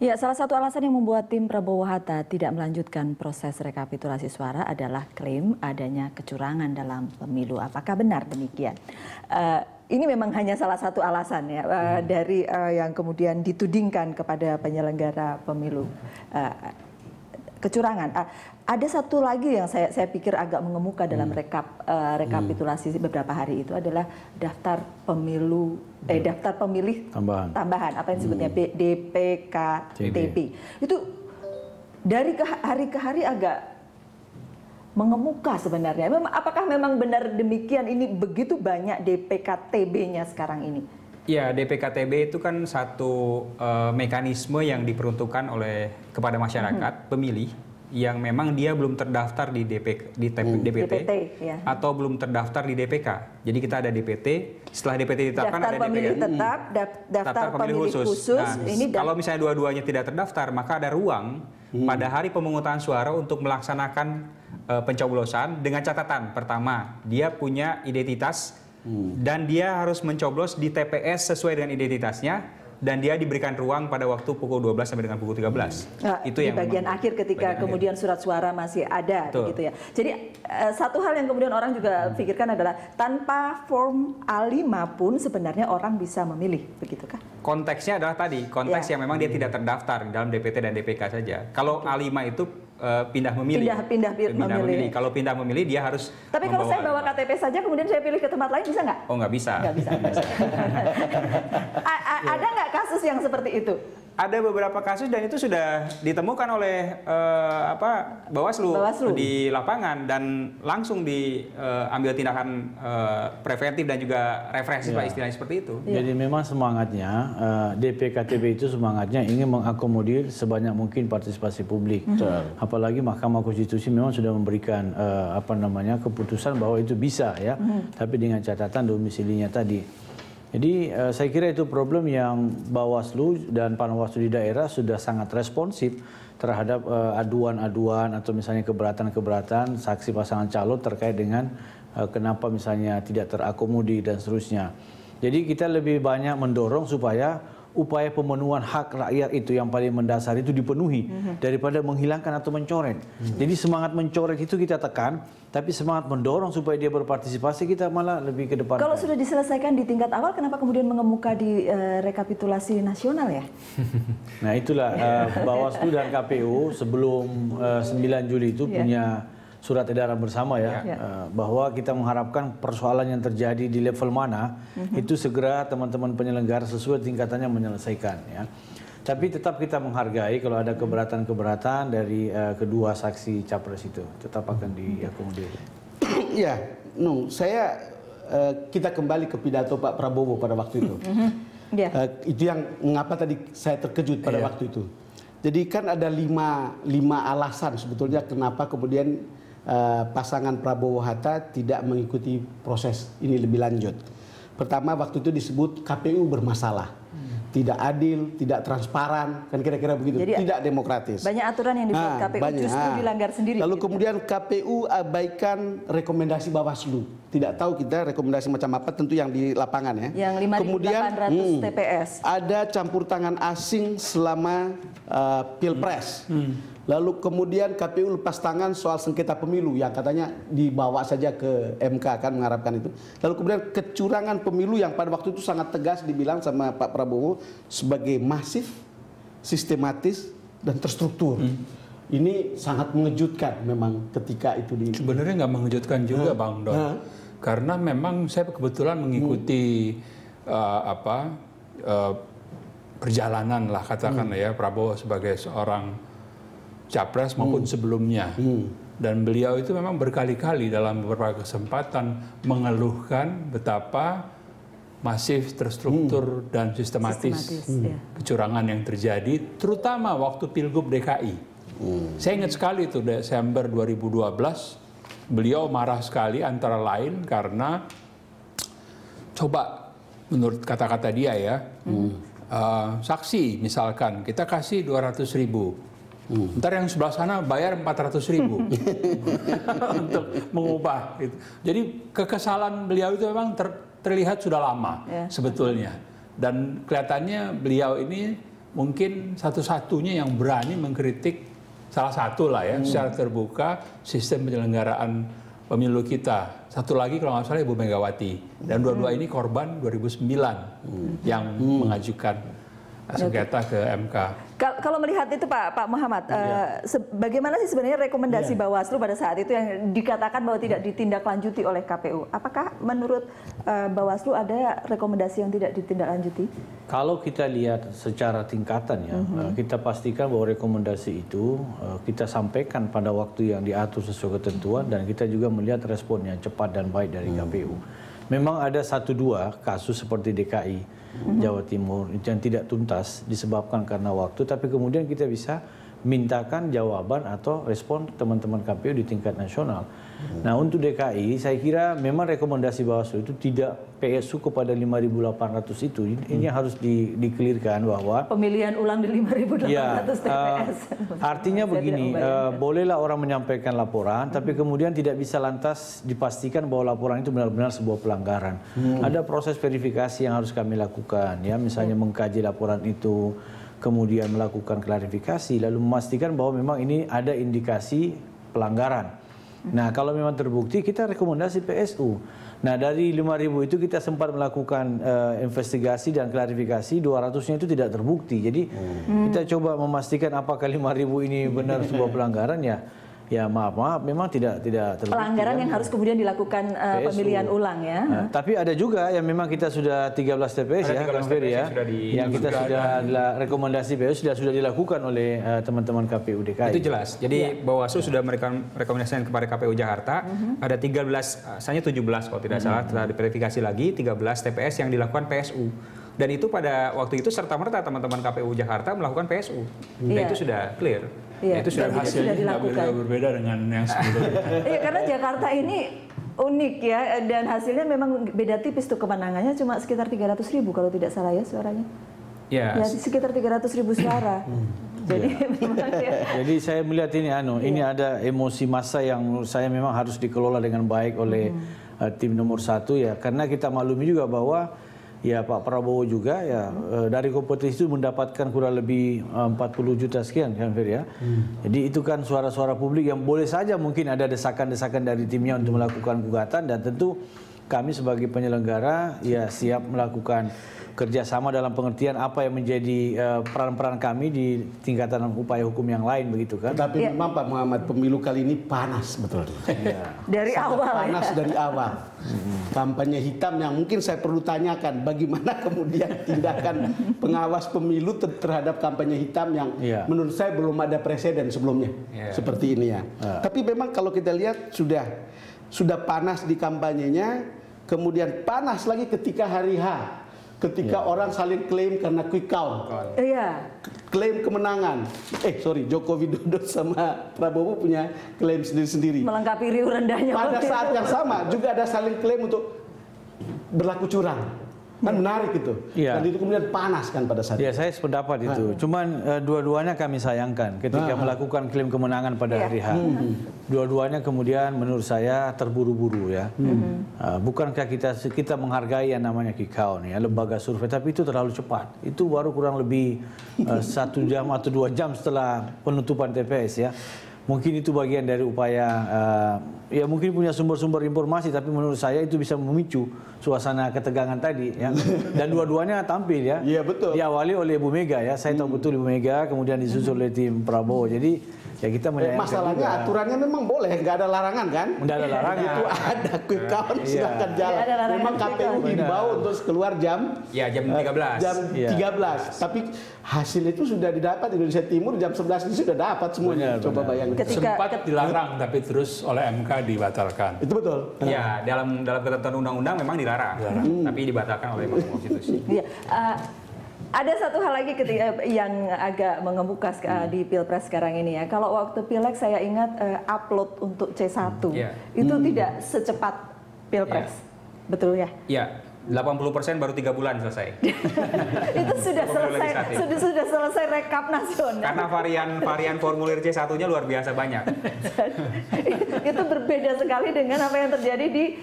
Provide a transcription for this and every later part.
Ya, salah satu alasan yang membuat tim Prabowo Hatta tidak melanjutkan proses rekapitulasi suara adalah klaim adanya kecurangan dalam pemilu. Apakah benar demikian? Ini memang hanya salah satu alasan ya dari yang kemudian ditudingkan kepada penyelenggara pemilu. Kecurangan. Ada satu lagi yang saya pikir agak mengemuka dalam rekapitulasi beberapa hari itu adalah daftar pemilu daftar pemilih tambahan apa yang disebutnya DPKTB. Itu dari hari ke hari agak mengemuka sebenarnya. Apakah memang benar demikian, ini begitu banyak DPKTB-nya sekarang ini? Ya, DPKTB itu kan satu mekanisme yang diperuntukkan kepada masyarakat pemilih yang memang dia belum terdaftar di DPT ya. Atau belum terdaftar di DPK. Jadi kita ada DPT, setelah DPT ditetapkan ada pemilih DPK. tetap, daftar pemilih khusus. Nah, ini kalau misalnya dua-duanya tidak terdaftar, maka ada ruang pada hari pemungutan suara untuk melaksanakan pencoblosan dengan catatan. Pertama, dia punya identitas dan dia harus mencoblos di TPS sesuai dengan identitasnya. Dan dia diberikan ruang pada waktu pukul 12 sampai dengan pukul 13. Itu di bagian akhir ketika kemudian surat suara masih ada, begitu ya. Jadi satu hal yang kemudian orang juga pikirkan adalah tanpa form A5 pun sebenarnya orang bisa memilih, begitukah? Konteksnya adalah tadi, konteks yang memang dia tidak terdaftar dalam DPT dan DPK saja. Kalau A5 itu pindah memilih. Pindah memilih. Kalau pindah memilih dia harus. Tapi kalau saya bawa KTP saja kemudian saya pilih ke tempat lain, bisa nggak? Oh, nggak bisa. Nggak bisa. Ada nggak kasus yang seperti itu? Ada beberapa kasus dan itu sudah ditemukan oleh Bawaslu di lapangan dan langsung diambil tindakan preventif dan juga represif, Pak, istilahnya seperti itu. Jadi memang semangatnya DPKTB itu semangatnya ingin mengakomodir sebanyak mungkin partisipasi publik. Apalagi Mahkamah Konstitusi memang sudah memberikan keputusan bahwa itu bisa ya, tapi dengan catatan domisilinya tadi. Jadi saya kira itu problem yang Bawaslu dan Panwaslu di daerah sudah sangat responsif terhadap aduan-aduan atau misalnya keberatan-keberatan saksi pasangan calon terkait dengan kenapa misalnya tidak terakomodir dan seterusnya. Jadi kita lebih banyak mendorong supaya upaya pemenuhan hak rakyat itu yang paling mendasar itu dipenuhi daripada menghilangkan atau mencoret. Jadi semangat mencoret itu kita tekan, tapi semangat mendorong supaya dia berpartisipasi kita malah lebih ke depan. Kalau sudah diselesaikan di tingkat awal, kenapa kemudian mengemuka di rekapitulasi nasional ya? Nah itulah Bawaslu dan KPU sebelum 9 Juli itu punya surat edaran bersama bahwa kita mengharapkan persoalan yang terjadi di level mana itu segera teman-teman penyelenggara sesuai tingkatannya menyelesaikan ya. Tapi tetap kita menghargai kalau ada keberatan-keberatan dari kedua saksi capres itu tetap akan diakomodir. Ya, kita kembali ke pidato Pak Prabowo pada waktu itu. Itu yang mengapa tadi saya terkejut pada waktu itu. Jadi kan ada lima alasan sebetulnya kenapa kemudian pasangan Prabowo Hatta tidak mengikuti proses ini lebih lanjut. Pertama, waktu itu disebut KPU bermasalah, tidak adil, tidak transparan, kan kira-kira begitu, jadi, tidak demokratis. Banyak aturan yang dibuat KPU justru dilanggar sendiri. Lalu kemudian KPU abaikan rekomendasi Bawaslu. Tidak tahu kita rekomendasi macam apa, tentu yang di lapangan ya. Yang 5.800 TPS. Ada campur tangan asing selama Pilpres. Lalu kemudian KPU lepas tangan soal sengketa pemilu yang katanya dibawa saja ke MK, kan mengharapkan itu. Lalu kemudian kecurangan pemilu yang pada waktu itu sangat tegas dibilang sama Pak Prabowo sebagai masif, sistematis, dan terstruktur. Ini sangat mengejutkan memang ketika itu Sebenarnya nggak mengejutkan juga Bang Don. Karena memang saya kebetulan mengikuti perjalanan lah katakan ya Prabowo sebagai seorang capres maupun sebelumnya. Dan beliau itu memang berkali-kali dalam beberapa kesempatan mengeluhkan betapa masif, terstruktur dan sistematis kecurangan yang terjadi, terutama waktu Pilgub DKI. Saya ingat sekali itu Desember 2012, beliau marah sekali antara lain karena coba menurut kata-kata dia ya, saksi misalkan kita kasih 200.000. Ntar yang sebelah sana bayar 400.000 untuk mengubah. Gitu. Jadi kekesalan beliau itu memang terlihat sudah lama sebetulnya. Dan kelihatannya beliau ini mungkin satu-satunya yang berani mengkritik salah satu lah ya secara terbuka sistem penyelenggaraan pemilu kita. Satu lagi kalau nggak salah Ibu Megawati. Dan dua-dua ini korban 2009 yang mengajukan sengketa ke MK. Kalau melihat itu Pak Muhammad, bagaimana sih sebenarnya rekomendasi Bawaslu pada saat itu yang dikatakan bahwa tidak ditindaklanjuti oleh KPU? Apakah menurut Bawaslu ada rekomendasi yang tidak ditindaklanjuti? Kalau kita lihat secara tingkatan ya, kita pastikan bahwa rekomendasi itu kita sampaikan pada waktu yang diatur sesuai ketentuan dan kita juga melihat respon yang cepat dan baik dari KPU. Memang ada 1-2 kasus seperti DKI, Jawa Timur yang tidak tuntas disebabkan karena waktu, tapi kemudian kita bisa mintakan jawaban atau respon teman-teman KPU di tingkat nasional. Nah untuk DKI saya kira memang rekomendasi Bawaslu itu tidak PSU kepada 5.800 itu. Ini harus dikelirkan bahwa pemilihan ulang di 5.800 TPS. Artinya begini, bolehlah orang menyampaikan laporan, tapi kemudian tidak bisa lantas dipastikan bahwa laporan itu benar-benar sebuah pelanggaran. Ada proses verifikasi yang harus kami lakukan, ya misalnya mengkaji laporan itu, kemudian melakukan klarifikasi, lalu memastikan bahwa memang ini ada indikasi pelanggaran. Nah, kalau memang terbukti, kita rekomendasi PSU. Nah, dari 5.000 itu kita sempat melakukan investigasi dan klarifikasi, 200-nya itu tidak terbukti. Jadi, kita coba memastikan apakah 5.000 ini benar sebuah pelanggaran, ya maaf, memang tidak terbukti. Pelanggaran yang harus kemudian dilakukan pemilihan ulang ya. Nah, tapi ada juga yang memang kita sudah 13 TPS ya, Kang Ferry ya, yang kita sudah rekomendasi PSU sudah dilakukan oleh teman-teman KPU DKI. Itu jelas. Jadi Bawaslu sudah memberikan rekomendasi kepada KPU Jakarta. Ada 13, hanya 17 kalau tidak salah, telah diverifikasi lagi 13 TPS yang dilakukan PSU. Dan itu pada waktu itu serta-merta teman-teman KPU Jakarta melakukan PSU. Dan itu sudah clear. Iya, itu sudah hasilnya tidak berbeda dengan yang sebelumnya. Iya, karena Jakarta ini unik ya, dan hasilnya memang beda tipis tuh, kemenangannya cuma sekitar 300.000 kalau tidak salah ya suaranya. Ya, sekitar 300.000 suara. Jadi memang Jadi saya melihat ini ada emosi massa yang menurut saya memang harus dikelola dengan baik oleh tim nomor 1 ya, karena kita maklumi juga bahwa ya Pak Prabowo juga ya dari kompetisi itu mendapatkan kurang lebih 40 juta sekian kan Fer ya. Jadi itu kan suara-suara publik yang boleh saja mungkin ada desakan-desakan dari timnya untuk melakukan gugatan, dan tentu kami sebagai penyelenggara ya siap melakukan kerjasama dalam pengertian apa yang menjadi peran-peran kami di tingkatan upaya hukum yang lain begitu kan. Tapi memang Pak Muhammad, pemilu kali ini panas betul. Dari awal panas ya. dari awal. Kampanye hitam yang mungkin saya perlu tanyakan bagaimana kemudian tindakan pengawas pemilu terhadap kampanye hitam yang menurut saya belum ada presiden sebelumnya seperti ini ya. Tapi memang kalau kita lihat sudah panas di kampanyenya, kemudian panas lagi ketika hari H. Ketika orang saling klaim karena quick count, klaim kemenangan. Joko Widodo sama Prabowo punya klaim sendiri-sendiri. Melengkapi riuh rendahnya. Pada saat yang sama juga ada saling klaim untuk berlaku curang. Kan menarik itu. Dan itu kemudian panas kan pada saat itu. Ya, saya sependapat itu. Cuman dua-duanya kami sayangkan ketika melakukan klaim kemenangan pada hari H. Dua-duanya kemudian menurut saya terburu-buru ya. Bukankah kita menghargai yang namanya quick count ya, lembaga survei, tapi itu terlalu cepat. Itu baru kurang lebih 1 jam atau 2 jam setelah penutupan TPS ya. Mungkin itu bagian dari upaya, ya mungkin punya sumber-sumber informasi, tapi menurut saya itu bisa memicu suasana ketegangan tadi, ya. Dan dua-duanya tampil ya. Iya betul. Diawali oleh Ibu Mega ya, saya tahu betul Ibu Mega, kemudian disusul oleh tim Prabowo. Jadi ya kita menyayangkan masalahnya juga. Aturannya memang boleh, nggak ada larangan kan? Nggak ada larangan. Itu ada quick count silakan jalan. Memang KPU himbau untuk keluar jam 13. Jam 13. Tapi hasil itu sudah didapat Indonesia Timur jam 11 itu sudah dapat semuanya. Coba bayangkan. Sempat dilarang tapi terus oleh MK dibatalkan. Itu betul. Ya, dalam ketentuan undang-undang memang dilarang. Tapi dibatalkan oleh Mahkamah Konstitusi. Iya. Ada satu hal lagi yang agak mengemuka di Pilpres sekarang ini ya. Kalau waktu Pileg saya ingat upload untuk C1 itu tidak secepat Pilpres. Betul ya? Ya, 80% baru 3 bulan selesai. Itu sudah selesai rekap nasional. Karena varian formulir C1-nya luar biasa banyak. Itu berbeda sekali dengan apa yang terjadi di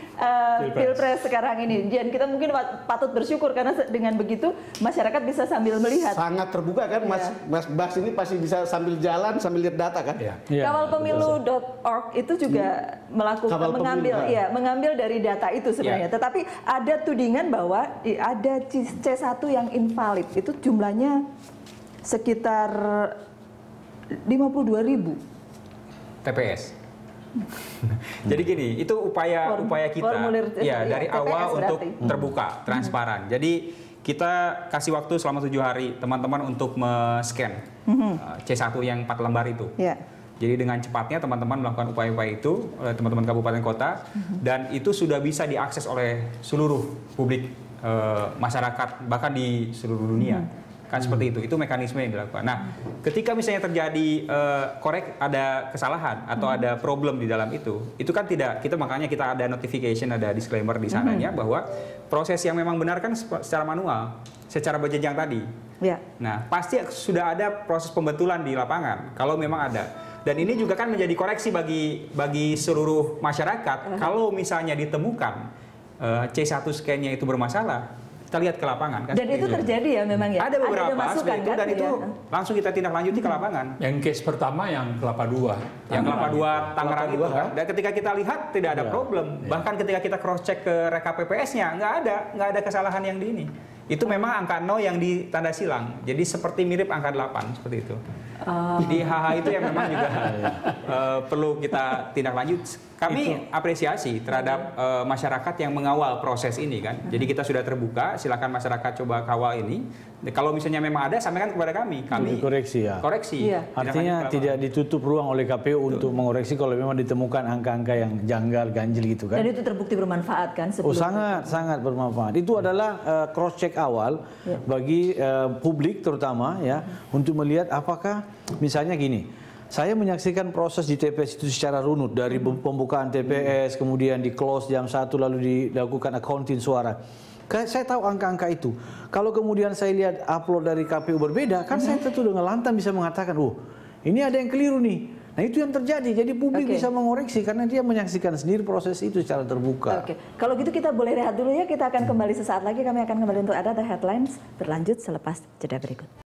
Pilpres sekarang ini. Dan kita mungkin patut bersyukur karena dengan begitu masyarakat bisa sambil melihat. Sangat terbuka kan, Mas Bas ini pasti bisa sambil jalan sambil lihat data kan. Kawalpemilu.org itu juga mengambil dari data itu sebenarnya. Tetapi ada tudingan bahwa ada C1 yang invalid, itu jumlahnya sekitar 52.000 TPS. Jadi gini, itu upaya kita dari awal untuk terbuka, transparan. Jadi kita kasih waktu selama 7 hari teman-teman untuk men-scan C1 yang 4 lembar itu. Jadi dengan cepatnya teman-teman melakukan upaya-upaya itu oleh teman-teman kabupaten kota, dan itu sudah bisa diakses oleh seluruh publik, masyarakat, bahkan di seluruh dunia. Kan seperti itu mekanisme yang dilakukan. Nah, ketika misalnya terjadi ada kesalahan atau ada problem di dalam itu kan tidak, makanya kita ada notification, ada disclaimer di sananya bahwa proses yang memang benar kan secara manual, secara berjenjang tadi. Nah, pasti sudah ada proses pembetulan di lapangan kalau memang ada. Dan ini juga kan menjadi koreksi bagi seluruh masyarakat. Kalau misalnya ditemukan C1 scan-nya itu bermasalah, kita lihat ke lapangan. Kan, dan itu terjadi ya memang ya? Ada beberapa masukan itu, dan itu langsung kita tindak lanjuti ke lapangan. Yang case pertama yang Kelapa II. Yang Kelapa II Tangerang itu kan. Dan ketika kita lihat tidak ada problem. Bahkan ketika kita cross check ke rekap PPS-nya, nggak ada kesalahan yang di ini. Itu memang angka 0 yang ditanda silang. Jadi seperti mirip angka 8 seperti itu. Di HH itu yang memang juga perlu kita tindak lanjut. Kami apresiasi terhadap masyarakat yang mengawal proses ini kan. Jadi kita sudah terbuka, silakan masyarakat coba kawal ini. Kalau misalnya memang ada, sampaikan kepada kami. Kami koreksi ya. Koreksi. Artinya tidak ditutup ruang oleh KPU untuk mengoreksi kalau memang ditemukan angka-angka yang janggal, ganjil gitu kan. Dan itu terbukti bermanfaat kan? Sangat bermanfaat. Itu adalah cross check awal bagi publik terutama ya, untuk melihat apakah misalnya gini. Saya menyaksikan proses di TPS itu secara runut dari pembukaan TPS, kemudian di close jam 1 lalu dilakukan accounting suara. Saya tahu angka-angka itu. Kalau kemudian saya lihat upload dari KPU berbeda, kan saya tentu dengan lantang bisa mengatakan, ini ada yang keliru nih. Nah itu yang terjadi. Jadi publik bisa mengoreksi karena dia menyaksikan sendiri proses itu secara terbuka. Kalau gitu kita boleh rehat dulu ya. Kita akan kembali sesaat lagi. Kami akan kembali untuk ada The Headlines berlanjut selepas jeda berikut.